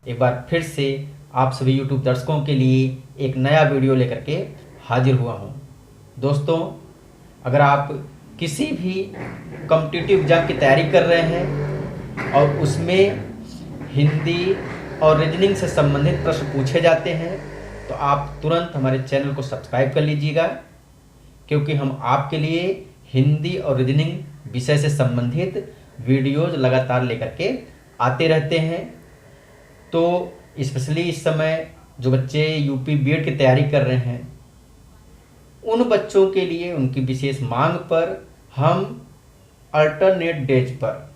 एक बार फिर से आप सभी यूट्यूब दर्शकों के लिए एक नया वीडियो लेकर के हाजिर हुआ हूँ। दोस्तों, अगर आप किसी भी कॉम्पिटिटिव एग्जाम की तैयारी कर रहे हैं और उसमें हिंदी और रीजनिंग से संबंधित प्रश्न पूछे जाते हैं तो आप तुरंत हमारे चैनल को सब्सक्राइब कर लीजिएगा, क्योंकि हम आपके लिए हिंदी और रीजनिंग विषय से संबंधित वीडियोज लगातार लेकर के आते रहते हैं। तो स्पेशली इस समय जो बच्चे यूपी बीएड की तैयारी कर रहे हैं, उन बच्चों के लिए उनकी विशेष मांग पर हम अल्टरनेट डेज पर,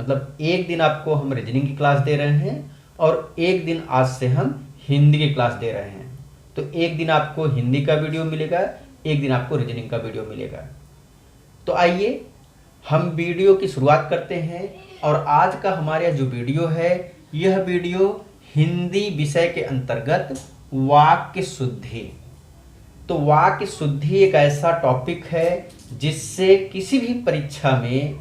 मतलब एक दिन आपको हम रीजनिंग की क्लास दे रहे हैं और एक दिन आज से हम हिंदी की क्लास दे रहे हैं। तो एक दिन आपको हिंदी का वीडियो मिलेगा, एक दिन आपको रीजनिंग का वीडियो मिलेगा। तो आइए हम वीडियो की शुरुआत करते हैं। और आज का हमारा जो वीडियो है, यह वीडियो हिंदी विषय के अंतर्गत वाक्य शुद्धि। तो वाक्य शुद्धि एक ऐसा टॉपिक है जिससे किसी भी परीक्षा में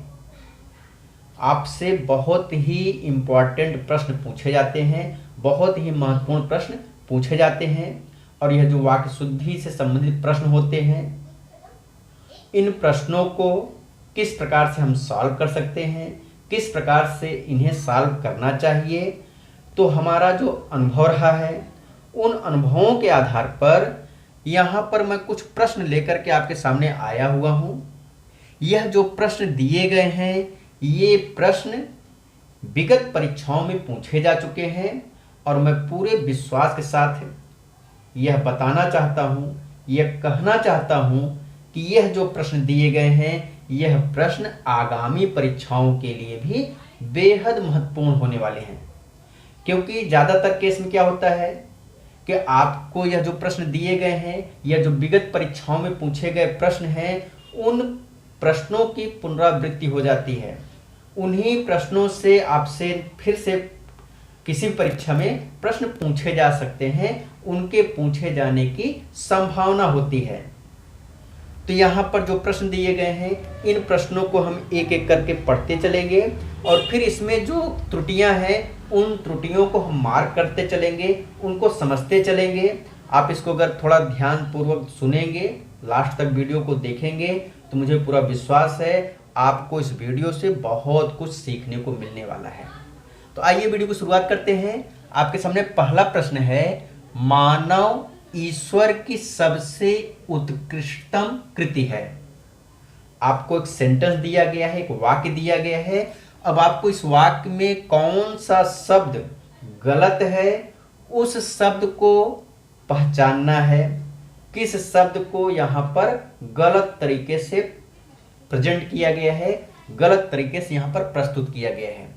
आपसे बहुत ही इम्पोर्टेंट प्रश्न पूछे जाते हैं, बहुत ही महत्वपूर्ण प्रश्न पूछे जाते हैं। और यह जो वाक्य शुद्धि से संबंधित प्रश्न होते हैं, इन प्रश्नों को किस प्रकार से हम सॉल्व कर सकते हैं, किस प्रकार से इन्हें सॉल्व करना चाहिए, तो हमारा जो अनुभव रहा है उन अनुभवों के आधार पर यहाँ पर मैं कुछ प्रश्न लेकर के आपके सामने आया हुआ हूँ। यह जो प्रश्न दिए गए हैं, ये प्रश्न विगत परीक्षाओं में पूछे जा चुके हैं और मैं पूरे विश्वास के साथ यह बताना चाहता हूँ, यह कहना चाहता हूँ कि यह जो प्रश्न दिए गए हैं, यह प्रश्न आगामी परीक्षाओं के लिए भी बेहद महत्वपूर्ण होने वाले हैं। क्योंकि ज़्यादातर केस में क्या होता है कि आपको यह जो प्रश्न दिए गए हैं, यह जो विगत परीक्षाओं में पूछे गए प्रश्न हैं, उन प्रश्नों की पुनरावृत्ति हो जाती है। उन्हीं प्रश्नों से आपसे फिर से किसी परीक्षा में प्रश्न पूछे जा सकते हैं, उनके पूछे जाने की संभावना होती है। तो यहाँ पर जो प्रश्न दिए गए हैं, इन प्रश्नों को हम एक एक करके पढ़ते चलेंगे और फिर इसमें जो त्रुटियां हैं, उन त्रुटियों को हम मार्क करते चलेंगे, उनको समझते चलेंगे। आप इसको अगर थोड़ा ध्यानपूर्वक सुनेंगे, लास्ट तक वीडियो को देखेंगे, तो मुझे पूरा विश्वास है आपको इस वीडियो से बहुत कुछ सीखने को मिलने वाला है। तो आइए वीडियो को शुरुआत करते हैं। आपके सामने पहला प्रश्न है, मानव ईश्वर की सबसे उत्कृष्टतम कृति है। आपको एक सेंटेंस दिया गया है, एक वाक्य दिया गया है। अब आपको इस वाक्य में कौन सा शब्द गलत है, उस शब्द को पहचानना है। किस शब्द को यहाँ पर गलत तरीके से प्रेजेंट किया गया है, गलत तरीके से यहाँ पर प्रस्तुत किया गया है।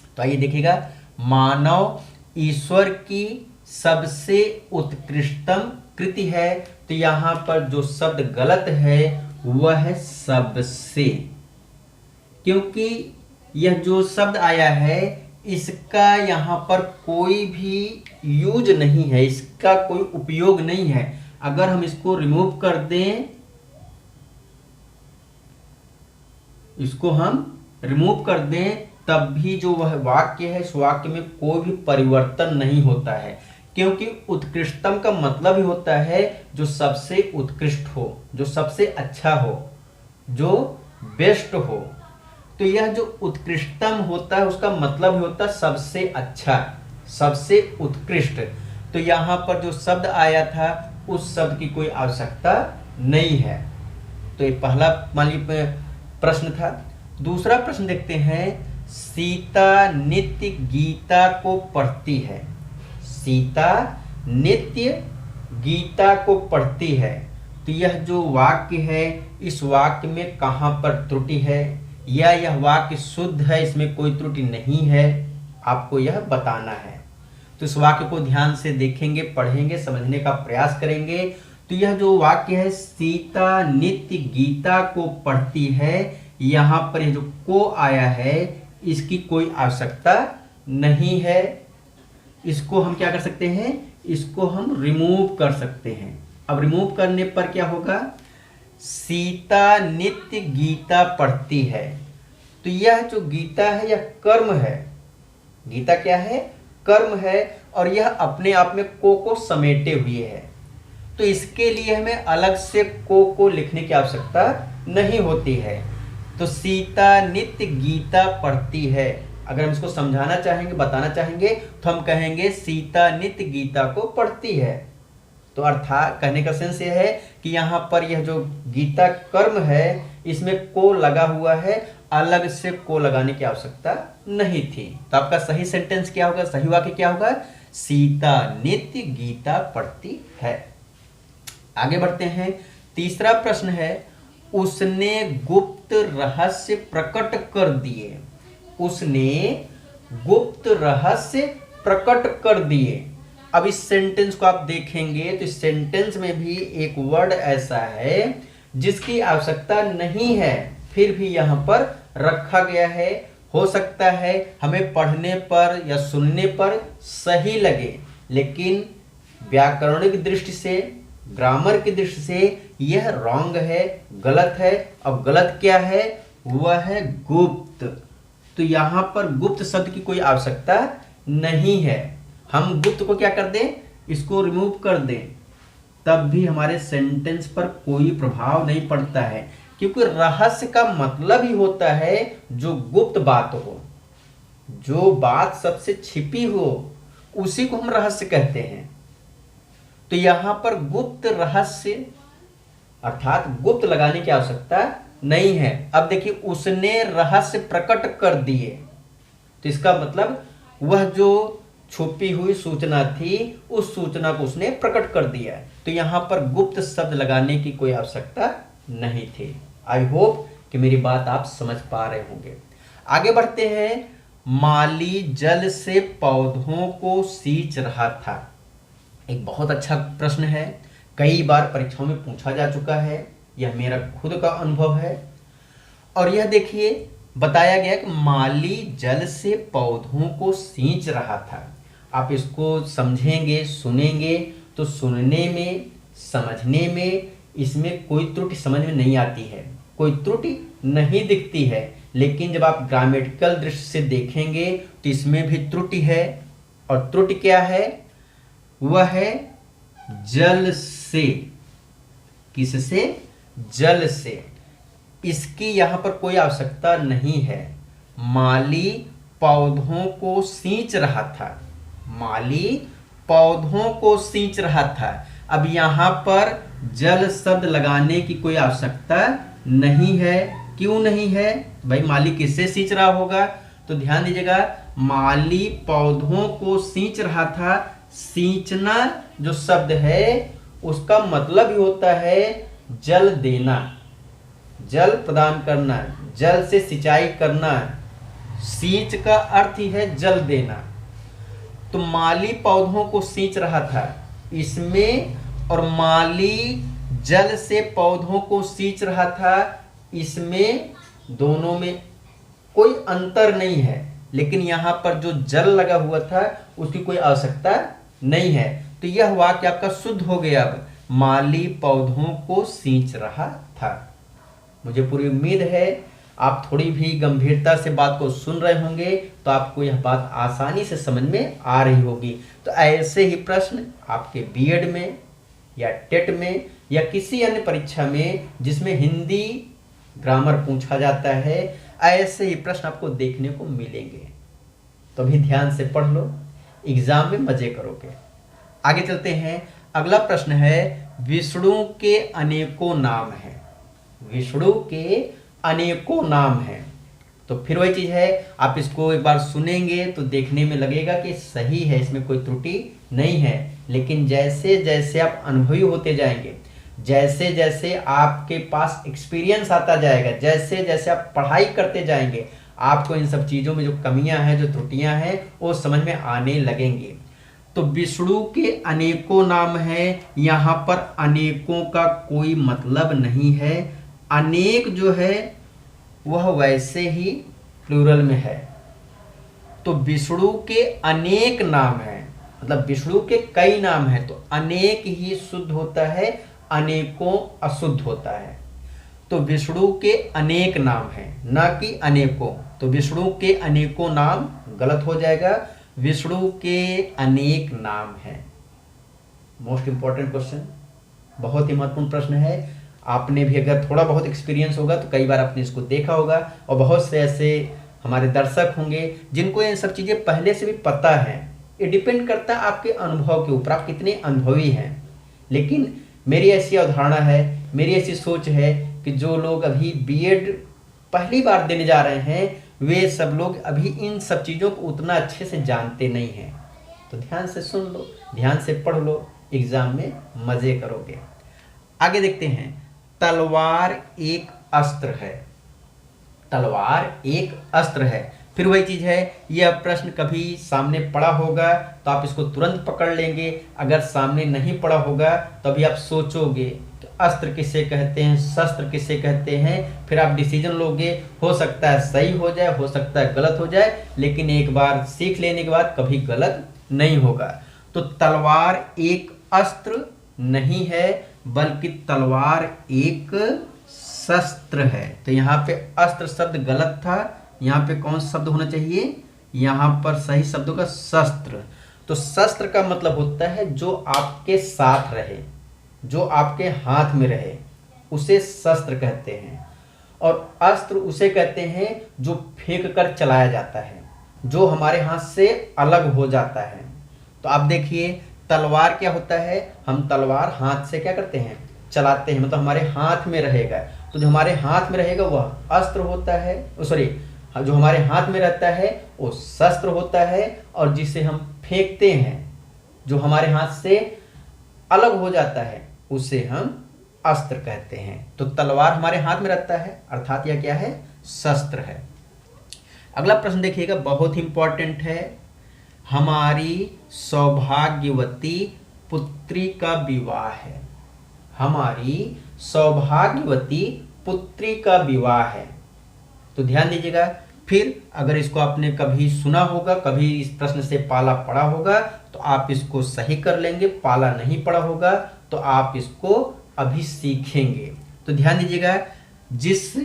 तो आइए देखिएगा, मानव ईश्वर की सबसे उत्कृष्टतम कृति है। तो यहाँ पर जो शब्द गलत है वह है सबसे, क्योंकि यह जो शब्द आया है इसका यहाँ पर कोई भी यूज नहीं है, इसका कोई उपयोग नहीं है। अगर हम इसको रिमूव कर दें, इसको हम रिमूव कर दें, तब भी जो वह वाक्य है, इस वाक्य में कोई भी परिवर्तन नहीं होता है। क्योंकि उत्कृष्टतम का मतलब ही होता है जो सबसे उत्कृष्ट हो, जो सबसे अच्छा हो, जो बेस्ट हो। तो यह जो उत्कृष्टतम होता है उसका मतलब ही होता है सबसे अच्छा, सबसे उत्कृष्ट। तो यहाँ पर जो शब्द आया था उस शब्द की कोई आवश्यकता नहीं है। तो ये पहला मान लीजिए प्रश्न था। दूसरा प्रश्न देखते हैं, सीता नित्य गीता को पढ़ती है। सीता नित्य गीता को पढ़ती है। तो यह जो वाक्य है, इस वाक्य में कहाँ पर त्रुटि है, या यह वाक्य शुद्ध है, इसमें कोई त्रुटि नहीं है, आपको यह बताना है। तो इस वाक्य को ध्यान से देखेंगे, पढ़ेंगे, समझने का प्रयास करेंगे। तो यह जो वाक्य है, सीता नित्य गीता को पढ़ती है, यहाँ पर यह जो को आया है इसकी कोई आवश्यकता नहीं है। इसको हम क्या कर सकते हैं, इसको हम रिमूव कर सकते हैं। अब रिमूव करने पर क्या होगा, सीता नित्य गीता पढ़ती है। तो यह जो गीता है यह कर्म है। गीता क्या है, कर्म है और यह अपने आप में को समेटे हुए है। तो इसके लिए हमें अलग से को लिखने की आवश्यकता नहीं होती है। तो सीता नित्य गीता पढ़ती है, अगर हम इसको समझाना चाहेंगे, बताना चाहेंगे, तो हम कहेंगे सीता नित्य गीता को पढ़ती है। तो अर्थात कहने का सेंस यह है कि यहाँ पर यह जो गीता कर्म है इसमें को लगा हुआ है, अलग से को लगाने की आवश्यकता नहीं थी। तो आपका सही सेंटेंस क्या होगा, सही वाक्य क्या होगा, सीता नित्य गीता पढ़ती है। आगे बढ़ते हैं। तीसरा प्रश्न है, उसने गुप्त रहस्य प्रकट कर दिए। उसने गुप्त रहस्य प्रकट कर दिए। अब इस सेंटेंस को आप देखेंगे तो इस सेंटेंस में भी एक वर्ड ऐसा है जिसकी आवश्यकता नहीं है, फिर भी यहाँ पर रखा गया है। हो सकता है हमें पढ़ने पर या सुनने पर सही लगे, लेकिन व्याकरणिक दृष्टि से, ग्रामर की दृष्टि से यह रॉन्ग है, गलत है। अब गलत क्या है, वह है गुप्त। तो यहाँ पर गुप्त शब्द की कोई आवश्यकता नहीं है। हम गुप्त को क्या कर दें, इसको रिमूव कर दें, तब भी हमारे सेंटेंस पर कोई प्रभाव नहीं पड़ता है, क्योंकि रहस्य का मतलब ही होता है जो गुप्त बात हो, जो बात सबसे छिपी हो, उसी को हम रहस्य कहते हैं। तो यहां पर गुप्त रहस्य अर्थात गुप्त लगाने की आवश्यकता नहीं है। अब देखिए, उसने रहस्य प्रकट कर दिए, तो इसका मतलब वह जो छुपी हुई सूचना थी उस सूचना को उसने प्रकट कर दिया। तो यहां पर गुप्त शब्द लगाने की कोई आवश्यकता नहीं थी। आई होप कि मेरी बात आप समझ पा रहे होंगे। आगे बढ़ते हैं। माली जल से पौधों को सींच रहा था। एक बहुत अच्छा प्रश्न है, कई बार परीक्षाओं में पूछा जा चुका है, यह मेरा खुद का अनुभव है। और यह देखिए बताया गया कि माली जल से पौधों को सींच रहा था। आप इसको समझेंगे, सुनेंगे तो सुनने में, समझने में इसमें कोई त्रुटि समझ में नहीं आती है, कोई त्रुटि नहीं दिखती है। लेकिन जब आप ग्रामेटिकल दृष्टि से देखेंगे तो इसमें भी त्रुटि है। और त्रुटि क्या है, वह है जल से। किससे, जल से। इसकी यहां पर कोई आवश्यकता नहीं है। माली पौधों को सींच रहा था, माली पौधों को सींच रहा था। अब यहां पर जल शब्द लगाने की कोई आवश्यकता नहीं है। क्यों नहीं है भाई, माली किससे सींच रहा होगा, तो ध्यान दीजिएगा, माली पौधों को सींच रहा था। सींचना जो शब्द है उसका मतलब ही होता है जल देना, जल प्रदान करना, जल से सिंचाई करना। सींच का अर्थ ही है जल देना। तो माली पौधों को सींच रहा था इसमें, और माली जल से पौधों को सींच रहा था इसमें, दोनों में कोई अंतर नहीं है। लेकिन यहाँ पर जो जल लगा हुआ था उसकी कोई आवश्यकता नहीं है। तो यह वाक्य आपका शुद्ध हो गया। अब माली पौधों को सींच रहा था। मुझे पूरी उम्मीद है आप थोड़ी भी गंभीरता से बात को सुन रहे होंगे, तो आपको यह बात आसानी से समझ में आ रही होगी। तो ऐसे ही प्रश्न आपके बीएड में या टेट में या किसी अन्य परीक्षा में जिसमें हिंदी ग्रामर पूछा जाता है, ऐसे ही प्रश्न आपको देखने को मिलेंगे। तो अभी ध्यान से पढ़ लो, एग्जाम में मजे करोगे। आगे चलते हैं। अगला प्रश्न है, विष्णु के अनेकों नाम हैं। विष्णु के अनेकों नाम हैं। तो फिर वही चीज है, आप इसको एक बार सुनेंगे तो देखने में लगेगा कि सही है, इसमें कोई त्रुटि नहीं है। लेकिन जैसे जैसे आप अनुभवी होते जाएंगे, जैसे जैसे आपके पास एक्सपीरियंस आता जाएगा, जैसे जैसे आप पढ़ाई करते जाएंगे, आपको इन सब चीज़ों में जो कमियां हैं, जो त्रुटियां हैं, वो समझ में आने लगेंगी। तो विष्णु के अनेकों नाम हैं। यहाँ पर अनेकों का कोई मतलब नहीं है। अनेक जो है वह वैसे ही प्लूरल में है। तो विष्णु के अनेक नाम हैं, मतलब विष्णु के कई नाम हैं। तो अनेक ही शुद्ध होता है, अनेकों अशुद्ध होता है। तो विष्णु के अनेक नाम हैं, ना कि अनेकों। तो विष्णु के अनेकों नाम गलत हो जाएगा। विष्णु के अनेक नाम हैं। मोस्ट इंपॉर्टेंट क्वेश्चन, बहुत ही महत्वपूर्ण प्रश्न है। आपने भी अगर थोड़ा बहुत एक्सपीरियंस होगा तो कई बार आपने इसको देखा होगा, और बहुत से ऐसे हमारे दर्शक होंगे जिनको ये सब चीज़ें पहले से भी पता है। ये डिपेंड करता है आपके अनुभव के ऊपर, आप कितने अनुभवी हैं। लेकिन मेरी ऐसी अवधारणा है, मेरी ऐसी सोच है कि जो लोग अभी बीएड पहली बार देने जा रहे हैं वे सब लोग अभी इन सब चीज़ों को उतना अच्छे से जानते नहीं हैं। तो ध्यान से सुन लो, ध्यान से पढ़ लो, एग्जाम में मज़े करोगे। आगे देखते हैं, तलवार एक अस्त्र है। तलवार एक अस्त्र है। फिर वही चीज़ है, यह प्रश्न कभी सामने पड़ा होगा तो आप इसको तुरंत पकड़ लेंगे, अगर सामने नहीं पड़ा होगा तो अभी आप सोचोगे कि अस्त्र किसे कहते हैं, शस्त्र किसे कहते हैं, फिर आप डिसीजन लोगे। हो सकता है सही हो जाए, हो सकता है गलत हो जाए, लेकिन एक बार सीख लेने के बाद कभी गलत नहीं होगा। तो तलवार एक अस्त्र नहीं है, बल्कि तलवार एक शस्त्र है। तो यहाँ पे अस्त्र शब्द गलत था, यहाँ पे कौन सा शब्द होना चाहिए, यहाँ पर सही शब्दों का शस्त्र। तो शस्त्र का मतलब होता है जो आपके साथ रहे, जो आपके हाथ में रहे, उसे शस्त्र कहते हैं। और अस्त्र उसे कहते हैं जो फेंक कर चलाया जाता है, जो हमारे हाथ से अलग हो जाता है। तो आप देखिए, तलवार क्या होता है, हम तलवार हाथ से क्या करते हैं, चलाते हैं, मतलब हमारे हाथ में रहेगा। तो जो हमारे हाथ में रहेगा वह अस्त्र होता है, सॉरी, जो हमारे हाथ में रहता है वो शस्त्र होता है। और जिसे हम फेंकते हैं, जो हमारे हाथ से अलग हो जाता है, उसे हम अस्त्र कहते हैं। तो तलवार हमारे हाथ में रहता है, अर्थात यह क्या है, शस्त्र है। अगला प्रश्न देखिएगा, बहुत ही इंपॉर्टेंट है। हमारी सौभाग्यवती पुत्री का विवाह है। हमारी सौभाग्यवती पुत्री का विवाह है। तो ध्यान दीजिएगा। फिर अगर इसको आपने कभी सुना होगा, कभी इस प्रश्न से पाला पड़ा होगा तो आप इसको सही कर लेंगे, पाला नहीं पड़ा होगा तो आप इसको अभी सीखेंगे। तो ध्यान दीजिएगा, जिस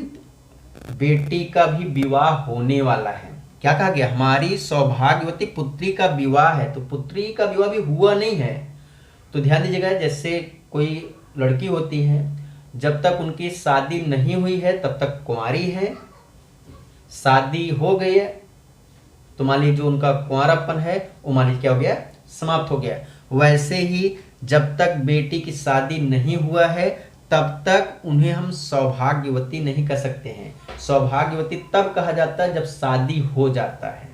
बेटी का भी विवाह होने वाला है, क्या कहा गया, हमारी सौभाग्यवती पुत्री का विवाह है। तो पुत्री का विवाह भी हुआ नहीं है। तो ध्यान दीजिएगा, जैसे कोई लड़की होती है, जब तक उनकी शादी नहीं हुई है तब तक कुंवारी है, शादी हो गई है तो मान लीजिए जो उनका कुंवारापन है वो मान लीजिए क्या हो गया, समाप्त हो गया। वैसे ही जब तक बेटी की शादी नहीं हुआ है तब तक उन्हें हम सौभाग्यवती नहीं कह सकते हैं। सौभाग्यवती तब कहा जाता है जब शादी हो जाता है।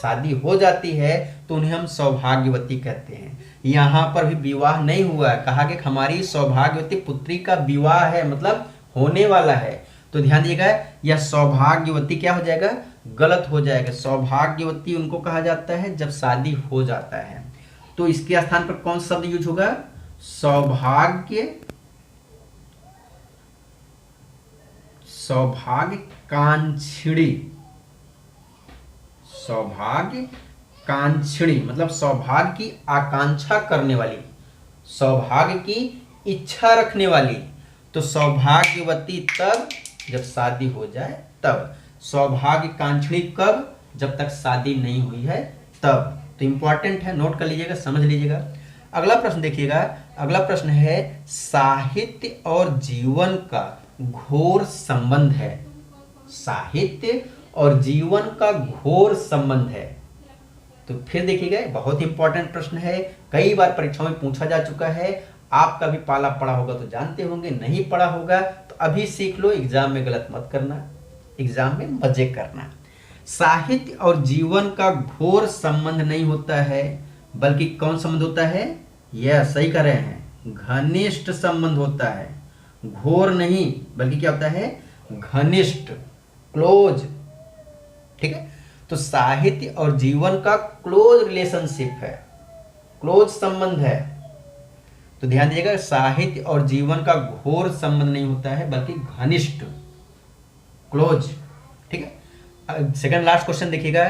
शादी हो जाती है तो उन्हें हम सौभाग्यवती कहते हैं। यहाँ पर भी विवाह नहीं हुआ है, कहा कि हमारी सौभाग्यवती पुत्री का विवाह है, मतलब होने वाला है। तो ध्यान दीजिएगा, यह सौभाग्यवती क्या हो जाएगा, गलत हो जाएगा। सौभाग्यवती उनको कहा जाता है जब शादी हो जाता है। तो इसके स्थान पर कौन सा शब्द यूज होगा, सौभाग्य, सौभाग्यकांक्षिणी। सौभाग्यकांक्षिणी मतलब सौभाग्य की आकांक्षा करने वाली, सौभाग्य की इच्छा रखने वाली। तो सौभाग्यवती तब जब शादी हो जाए तब, सौभाग्यकांक्षिणी कब, जब तक शादी नहीं हुई है तब। तो इंपॉर्टेंट है, नोट कर लीजिएगा, समझ लीजिएगा। अगला प्रश्न देखिएगा, अगला प्रश्न है, साहित्य और जीवन का घोर संबंध है। साहित्य और जीवन का घोर संबंध है। तो फिर देखिएगा, बहुत इंपॉर्टेंट प्रश्न है, कई बार परीक्षाओं में पूछा जा चुका है, आपका भी पाला पड़ा होगा तो जानते होंगे, नहीं पड़ा होगा तो अभी सीख लो, एग्जाम में गलत मत करना, एग्जाम में मजे करना। साहित्य और जीवन का घोर संबंध नहीं होता है, बल्कि कौन संबंध होता है, यह सही कर रहे हैं, घनिष्ठ संबंध होता है। घोर नहीं बल्कि क्या होता है, घनिष्ठ, क्लोज। ठीक है, तो साहित्य और जीवन का क्लोज रिलेशनशिप है, क्लोज संबंध है। तो ध्यान दीजिएगा, साहित्य और जीवन का घोर संबंध नहीं होता है बल्कि घनिष्ठ, क्लोज। ठीक है, सेकंड लास्ट क्वेश्चन देखिएगा,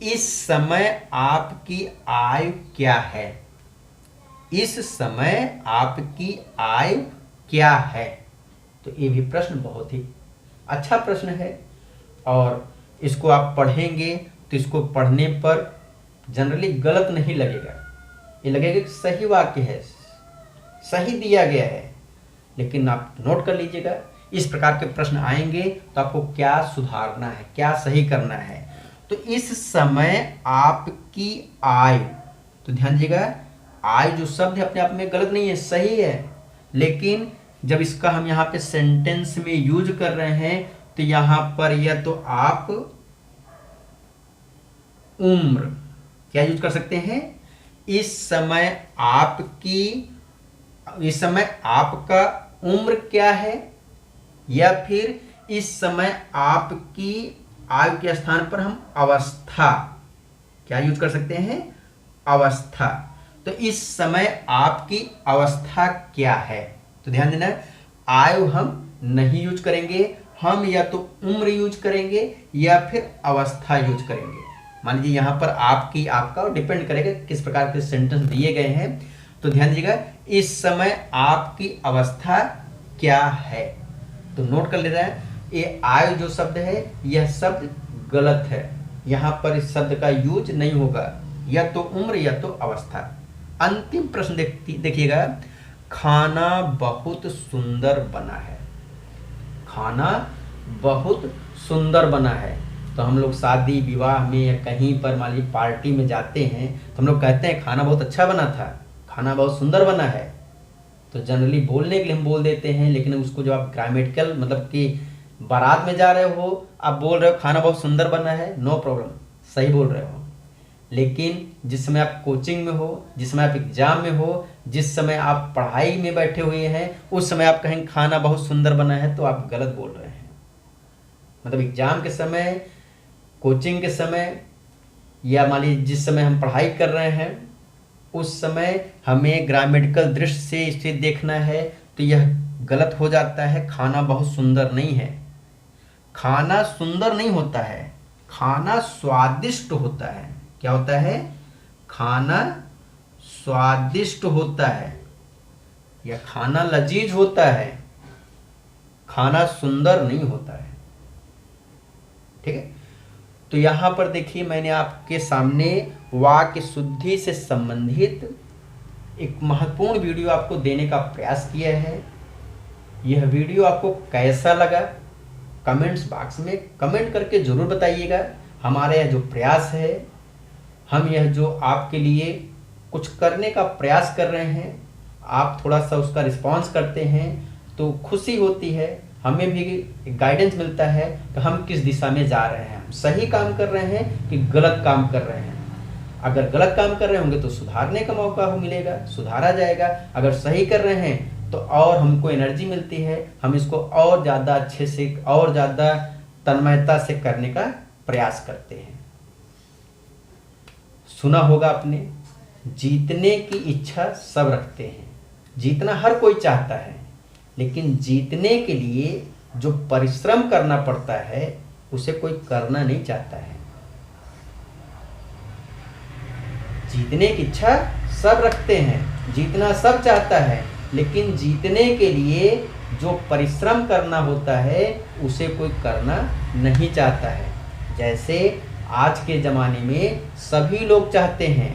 इस समय आपकी आयु क्या है। इस समय आपकी आयु क्या है। तो ये भी प्रश्न बहुत ही अच्छा प्रश्न है और इसको आप पढ़ेंगे तो इसको पढ़ने पर जनरली गलत नहीं लगेगा, ये लगेगा कि सही वाक्य है, सही दिया गया है। लेकिन आप नोट कर लीजिएगा, इस प्रकार के प्रश्न आएंगे तो आपको क्या सुधारना है, क्या सही करना है। तो इस समय आपकी आय, तो ध्यान दीजिएगा, आय जो शब्द है अपने आप में गलत नहीं है, सही है। लेकिन जब इसका हम यहाँ पे सेंटेंस में यूज कर रहे हैं तो यहाँ पर या तो आप उम्र क्या यूज कर सकते हैं, इस समय आपका उम्र क्या है, या फिर इस समय आपकी आयु के स्थान पर हम अवस्था क्या यूज कर सकते हैं, अवस्था। तो इस समय आपकी अवस्था क्या है, तो ध्यान देना, आयु हम नहीं यूज करेंगे, हम या तो उम्र यूज करेंगे या फिर अवस्था यूज करेंगे। मान लीजिए यहाँ पर आपकी, आपका डिपेंड करेगा किस प्रकार के सेंटेंस दिए गए हैं। तो ध्यान दीजिएगा, इस समय आपकी अवस्था क्या है, तो नोट कर ले रहा है, ये आयु जो शब्द है यह शब्द गलत है, यहाँ पर इस शब्द का यूज नहीं होगा, या तो उम्र या तो अवस्था। अंतिम प्रश्न देखिएगा, खाना बहुत सुंदर बना है, खाना बहुत सुंदर बना है। तो हम लोग शादी विवाह में या कहीं पर मान लीजिए पार्टी में जाते हैं तो हम लोग कहते हैं खाना बहुत अच्छा बना था, खाना बहुत सुंदर बना है। तो जनरली बोलने के लिए हम बोल देते हैं, लेकिन उसको जब आप ग्रामेटिकल मतलब कि बारात में जा रहे हो, आप बोल रहे हो खाना बहुत सुंदर बना है, नो प्रॉब्लम, सही बोल रहे हो। लेकिन जिस समय आप कोचिंग में हो, जिस समय आप एग्जाम में हो, जिस समय आप पढ़ाई में बैठे हुए हैं, उस समय आप कहेंगे खाना बहुत सुंदर बना है, तो आप गलत बोल रहे हैं। मतलब एग्जाम के समय, कोचिंग के समय, या मान लीजिए जिस समय हम पढ़ाई कर रहे हैं उस समय हमें ग्रामेटिकल दृष्टि से इसे देखना है, तो यह गलत हो जाता है। खाना बहुत सुंदर नहीं है, खाना सुंदर नहीं होता है, खाना स्वादिष्ट होता है। क्या होता है, खाना स्वादिष्ट होता है, या खाना लजीज होता है, खाना सुंदर नहीं होता है। ठीक है, तो यहां पर देखिए मैंने आपके सामने वाक्य शुद्धि से संबंधित एक महत्वपूर्ण वीडियो आपको देने का प्रयास किया है। यह वीडियो आपको कैसा लगा, कमेंट्स बॉक्स में कमेंट करके जरूर बताइएगा। हमारा यह जो प्रयास है, हम यह जो आपके लिए कुछ करने का प्रयास कर रहे हैं, आप थोड़ा सा उसका रिस्पॉन्स करते हैं तो खुशी होती है, हमें भी गाइडेंस मिलता है कि हम किस दिशा में जा रहे हैं, हम सही काम कर रहे हैं कि गलत काम कर रहे हैं। अगर गलत काम कर रहे होंगे तो सुधारने का मौका मिलेगा, सुधारा जाएगा। अगर सही कर रहे हैं तो और हमको एनर्जी मिलती है, हम इसको और ज़्यादा अच्छे से, और ज़्यादा तन्मयता से करने का प्रयास करते हैं। सुना होगा आपने, जीतने की इच्छा सब रखते हैं, जीतना हर कोई चाहता है, लेकिन जीतने के लिए जो परिश्रम करना पड़ता है उसे कोई करना नहीं चाहता है। जीतने की इच्छा सब रखते हैं, जीतना सब चाहता है, लेकिन जीतने के लिए जो परिश्रम करना होता है उसे कोई करना नहीं चाहता है। जैसे आज के ज़माने में सभी लोग चाहते हैं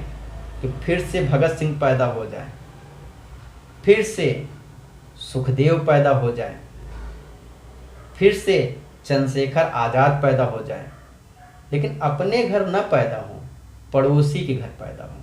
कि फिर से भगत सिंह पैदा हो जाए, फिर से सुखदेव पैदा हो जाए, फिर से चंद्रशेखर आज़ाद पैदा हो जाए, लेकिन अपने घर न पैदा हो, पड़ोसी के घर पैदा हो।